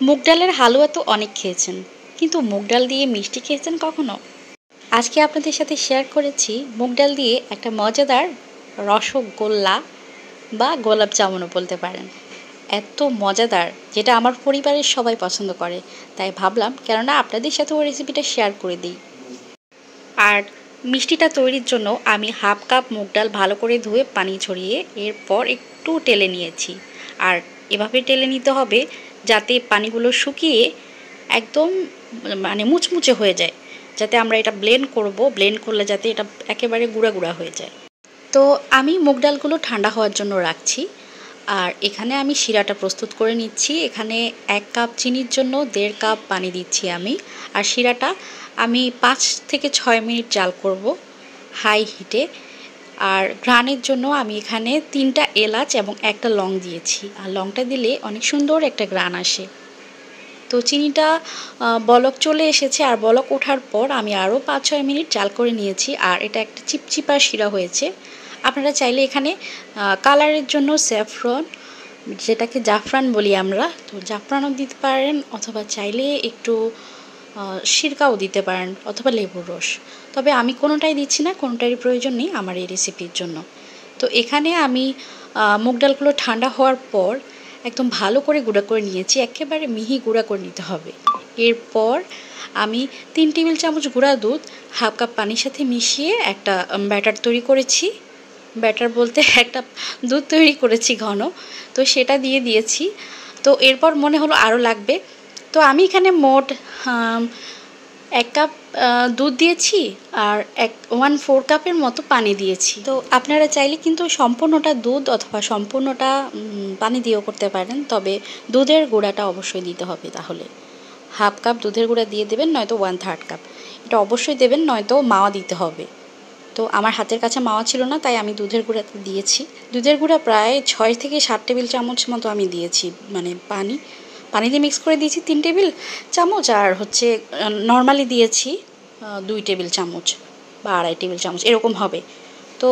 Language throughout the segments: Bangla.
মুগ ডালের হালুয়া তো অনেক খেয়েছেন, কিন্তু মুগ ডাল দিয়ে মিষ্টি খেয়েছেন কখনো? আজকে আপনাদের সাথে শেয়ার করেছি মুগ ডাল দিয়ে একটা মজাদার রসগোল্লা বা গোলাপ জামুনও বলতে পারেন। এত মজাদার, যেটা আমার পরিবারের সবাই পছন্দ করে, তাই ভাবলাম কেননা আপনাদের সাথে ওই রেসিপিটা শেয়ার করে দিই। আর মিষ্টিটা তৈরির জন্য আমি হাফ কাপ মুগ ডাল ভালো করে ধুয়ে পানি ঝরিয়ে এরপর একটু টেলে নিয়েছি। আর এভাবে টেলে নিতে হবে যাতে পানিগুলো শুকিয়ে একদম মুচমুচে হয়ে যায়, যাতে আমরা এটা ব্লেন্ড করলে যাতে এটা একেবারে গুঁড়া গুঁড়া হয়ে যায়। তো আমি মুগ ডালগুলো ঠান্ডা হওয়ার জন্য রাখছি। আর এখানে আমি শিরাটা প্রস্তুত করে নিচ্ছি। এখানে 1 কাপ চিনির জন্য 1.5 কাপ পানি দিচ্ছি আমি। আর শিরাটা আমি 5 থেকে 6 মিনিট জাল করব হাই হিটে। আর ঘ্রাণের জন্য আমি এখানে 3টা এলাচ এবং 1টা লং দিয়েছি। আর লংটা দিলে অনেক সুন্দর একটা ঘ্রাণ আসে। তো চিনিটা বলক চলে এসেছে, আর বলক ওঠার পর আমি আরও 5-6 মিনিট জাল করে নিয়েছি। আর এটা একটা চিপচিপা শিরা হয়েছে। আপনারা চাইলে এখানে কালারের জন্য স্যাফরন, যেটাকে জাফরান বলি আমরা, তো জাফরানও দিতে পারেন, অথবা চাইলে একটু সিরকাও দিতে পারেন, অথবা লেবুর রস। তবে আমি কোনোটাই দিচ্ছি না, কোনোটারই প্রয়োজন নেই আমার এই রেসিপির জন্য। তো এখানে আমি মুগ ডালগুলো ঠান্ডা হওয়ার পর একদম ভালো করে গুঁড়া করে নিয়েছি, একেবারে মিহি গুঁড়া করে নিতে হবে। এরপর আমি 3 টেবিল চামচ গুঁড়া দুধ হাফ কাপ পানির সাথে মিশিয়ে একটা ব্যাটার তৈরি করেছি। ব্যাটার বলতে একটা দুধ তৈরি করেছি ঘন, তো সেটা দিয়ে দিয়েছি। তো এরপর মনে হলো আরও লাগবে, তো আমি এখানে মোট 1 কাপ দুধ দিয়েছি আর 1/4 কাপের মতো পানি দিয়েছি। তো আপনারা চাইলে কিন্তু সম্পূর্ণটা দুধ অথবা সম্পূর্ণটা পানি দিয়েও করতে পারেন, তবে দুধের গুঁড়াটা অবশ্যই দিতে হবে। তাহলে হাফ কাপ দুধের গুঁড়া দিয়ে দেবেন, নয়তো 1/3 কাপ এটা অবশ্যই দেবেন, নয়তো মাওয়া দিতে হবে। তো আমার হাতের কাছে মাওয়া ছিল না, তাই আমি দুধের গুঁড়া দিয়েছি। দুধের গুঁড়া প্রায় 6 থেকে 7 টেবিল চামচ মতো আমি দিয়েছি, পানি দিয়ে মিক্স করে দিয়েছি 3 টেবিল চামচ, আর নর্মালি দিয়েছি 2 টেবিল চামচ বা 2.5 টেবিল চামচ এরকম হবে। তো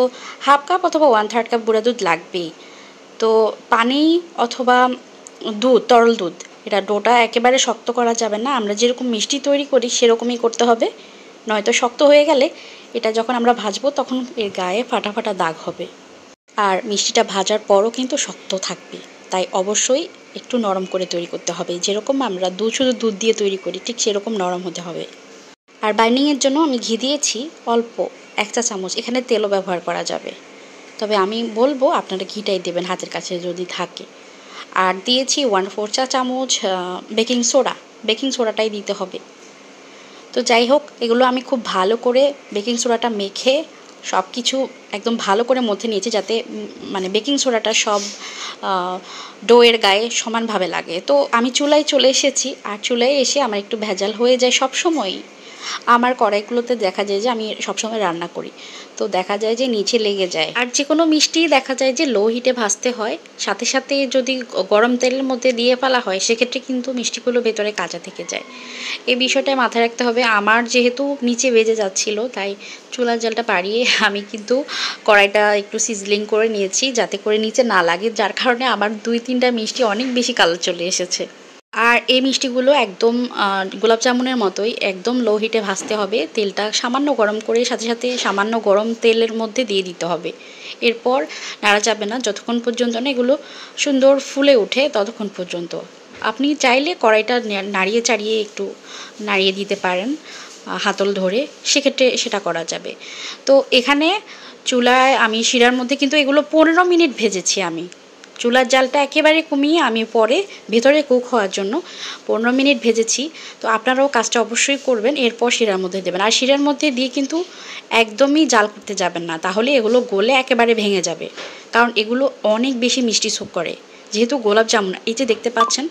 হাফ কাপ অথবা 1/3 কাপ গুঁড়া দুধ লাগবেই। তো পানি অথবা দুধ, তরল দুধ, এটা ডোটা একেবারে শক্ত করা যাবে না, আমরা যেরকম মিষ্টি তৈরি করি সেরকমই করতে হবে, নয়তো শক্ত হয়ে গেলে এটা যখন আমরা ভাজবো তখন এর গায়ে ফাটা ফাটা দাগ হবে। আর মিষ্টিটা ভাজার পরও কিন্তু শক্ত থাকবে, তাই অবশ্যই একটু নরম করে তৈরি করতে হবে, যেরকম আমরা শুধু দুধ দিয়ে তৈরি করি ঠিক সেরকম নরম হতে হবে। আর বাইন্ডিংয়ের জন্য আমি ঘি দিয়েছি অল্প 1 চা চামচ, এখানে তেলও ব্যবহার করা যাবে, তবে আমি বলবো আপনারা ঘিটাই দেবেন হাতের কাছে যদি থাকে। আর দিয়েছি 1/4 চা চামচ বেকিং সোডাটাই দিতে হবে। তো যাই হোক, এগুলো আমি খুব ভালো করে বেকিং সোডাটা মেখে সব কিছু একদম ভালো করে মধ্যে নিয়েছি, যাতে বেকিং সোডাটা সব ডোয়ের গায়ে সমানভাবে লাগে। তো আমি চুলায় চলে এসেছি, আর চুলায় এসে আমার একটু ভেজাল হয়ে যায় সব সময়ই। আমার কড়াইগুলোতে দেখা যায় যে আমি সবসময় রান্না করি, তো দেখা যায় যে নিচে লেগে যায়। আর যে কোনো মিষ্টি দেখা যায় যে লো হিটে ভাজতে হয়, সাথে সাথে যদি গরম তেলের মধ্যে দিয়ে ফেলা হয় সেক্ষেত্রে কিন্তু মিষ্টিগুলো ভেতরে কাঁচা থেকে যায়। এই বিষয়টা মাথায় রাখতে হবে। আমার যেহেতু নিচে বেজে যাচ্ছিল, তাই চুলার জালটা বাড়িয়ে আমি কিন্তু কড়াইটা একটু সিজলিং করে নিয়েছি যাতে করে নিচে না লাগে, যার কারণে আমার 2-3টা মিষ্টি অনেক বেশি কালার চলে এসেছে। আর এই মিষ্টিগুলো একদম গোলাপ জামুনের মতোই একদম লো হিটে ভাজতে হবে। তেলটা সামান্য গরম করে সাথে সাথে সামান্য গরম তেলের মধ্যে দিয়ে দিতে হবে। এরপর নাড়া যাবে না যতক্ষণ পর্যন্ত না এগুলো সুন্দর ফুলে ওঠে, ততক্ষণ পর্যন্ত। আপনি চাইলে কড়াইটা নাড়িয়ে চাড়িয়ে একটু নাড়িয়ে দিতে পারেন হাতল ধরে, সেক্ষেত্রে সেটা করা যাবে। তো এখানে চুলায় আমি শিরার মধ্যে কিন্তু এগুলো 15 মিনিট ভেজেছি আমি। চুলার জালটা একেবারে কমিয়ে আমি পরে ভেতরে কুক হওয়ার জন্য 15 মিনিট ভেজেছি। তো আপনারাও কাজটা অবশ্যই করবেন, এরপর শিরার মধ্যে দেবেন। আর শিরার মধ্যে দিয়ে কিন্তু একদমই জাল করতে যাবেন না, তাহলে এগুলো গলে একেবারে ভেঙে যাবে, কারণ এগুলো অনেক বেশি মিষ্টি ছোপ করে। যেহেতু গোলাপ জামুন, এই যে দেখতে পাচ্ছেন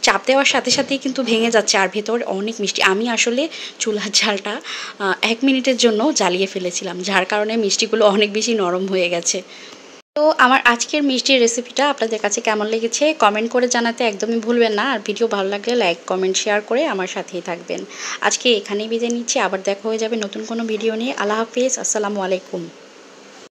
চাপ দেওয়ার সাথে সাথেই কিন্তু ভেঙে যাচ্ছে, আর ভেতরে অনেক মিষ্টি। আমি আসলে চুলার জালটা 1 মিনিটের জন্য জ্বালিয়ে ফেলেছিলাম, যার কারণে মিষ্টিগুলো অনেক বেশি নরম হয়ে গেছে। তো আমার আজকের মিষ্টির রেসিপিটা আপনাদের কাছে কেমন লেগেছে কমেন্ট করে জানাতে একদমই ভুলবেন না। আর ভিডিও ভালো লাগলে লাইক, কমেন্ট, শেয়ার করে আমার সাথেই থাকবেন। আজকে এখানেই বিদায় নিচ্ছি, আবার দেখা হয়ে যাবে নতুন কোনো ভিডিও নিয়ে। আল্লাহ হাফেজ, আসসালামু আলাইকুম।